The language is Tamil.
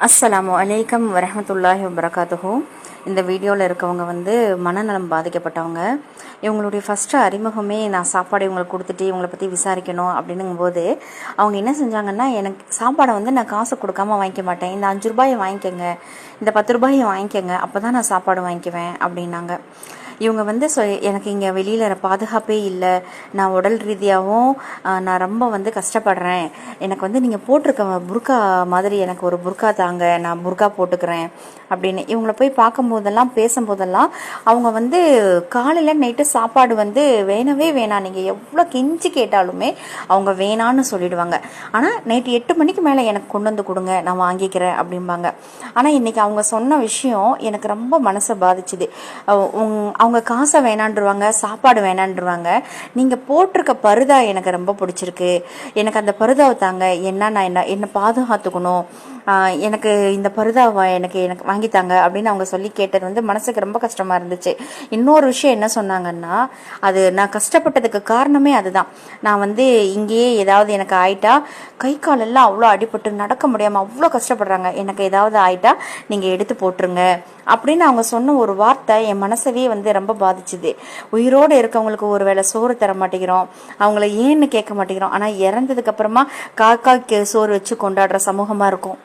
அஸ்ஸலாமு அலைக்கும் வரஹ்மத்துல்லாஹி வபரகாத்துஹு. இந்த வீடியோவில் இருக்கவங்க வந்து மனநலம் பாதிக்கப்பட்டவங்க. இவங்களுடைய ஃபஸ்ட்டு அறிமுகமே நான் சாப்பாடு இவங்களுக்கு கொடுத்துட்டு இவங்களை பற்றி விசாரிக்கணும் அப்படின்னுங்கும்போது அவங்க என்ன செஞ்சாங்கன்னா, எனக்கு சாப்பாடை வந்து நான் காசு கொடுக்காம வாங்கிக்க மாட்டேன், இந்த 5 ரூபாயை வாங்கிக்கோங்க, இந்த 10 ரூபாயை வாங்கிக்கோங்க, அப்போ தான் நான் சாப்பாடு வாங்கிக்குவேன் அப்படின்னாங்க. இவங்க வந்து எனக்கு இங்கே வெளியில் பாதுகாப்பே இல்லை, நான் உடல் ரீதியாகவும் நான் ரொம்ப வந்து கஷ்டப்படுறேன், எனக்கு வந்து நீங்கள் போட்டிருக்க புர்கா மாதிரி எனக்கு ஒரு புர்கா தாங்க, நான் புர்கா போட்டுக்கிறேன் அப்படின்னு இவங்கள போய் பார்க்கும்போதெல்லாம் பேசும்போதெல்லாம் அவங்க வந்து காலையில் நைட்டு சாப்பாடு வந்து வேணவே வேணாம், நீங்கள் எவ்வளோ கெஞ்சி கேட்டாலுமே அவங்க வேணான்னு சொல்லிடுவாங்க. ஆனால் நைட்டு 8 மணிக்கு மேலே எனக்கு கொண்டு வந்து கொடுங்க, நான் வாங்கிக்கிறேன் அப்படிம்பாங்க. ஆனால் இன்றைக்கி அவங்க சொன்ன விஷயம் எனக்கு ரொம்ப மனசை பாதிச்சுது. அவங்க காசை வேணான்றுவாங்க, சாப்பாடு வேணான்றுவாங்க, நீங்கள் போட்டிருக்க பருதா எனக்கு ரொம்ப பிடிச்சிருக்கு, எனக்கு அந்த பருதாவை தாங்க, நான் என்னை பாதுகாத்துக்கணும், எனக்கு இந்த பருதாவை எனக்கு வாங்கித்தாங்க அப்படின்னு அவங்க சொல்லி கேட்டது வந்து மனசுக்கு ரொம்ப கஷ்டமாக இருந்துச்சு. இன்னொரு விஷயம் என்ன சொன்னாங்கன்னா, அது நான் கஷ்டப்பட்டதுக்கு காரணமே அதுதான். நான் வந்து இங்கேயே ஏதாவது எனக்கு ஆயிட்டா, கை காலெல்லாம் அவ்வளோ அடிபட்டு நடக்க முடியாமல் அவ்வளோ கஷ்டப்படுறாங்க, எனக்கு ஏதாவது ஆயிட்டா நீங்கள் எடுத்து போட்டுருங்க அப்படின்னு அவங்க சொன்ன ஒரு வார்த்தை என் மனசவே வந்து ரொம்ப பாதிச்சுது. உயிரோடு இருக்கவங்களுக்கு ஒரு வேளை சோறு தர மாட்டேங்கிறோம், அவங்கள ஏன்னு கேட்க மாட்டேங்கிறோம், ஆனால் இறந்ததுக்கு அப்புறமா காக்காய்க்கு சோறு வச்சு கொண்டாடுற சமூகமாக இருக்கும்.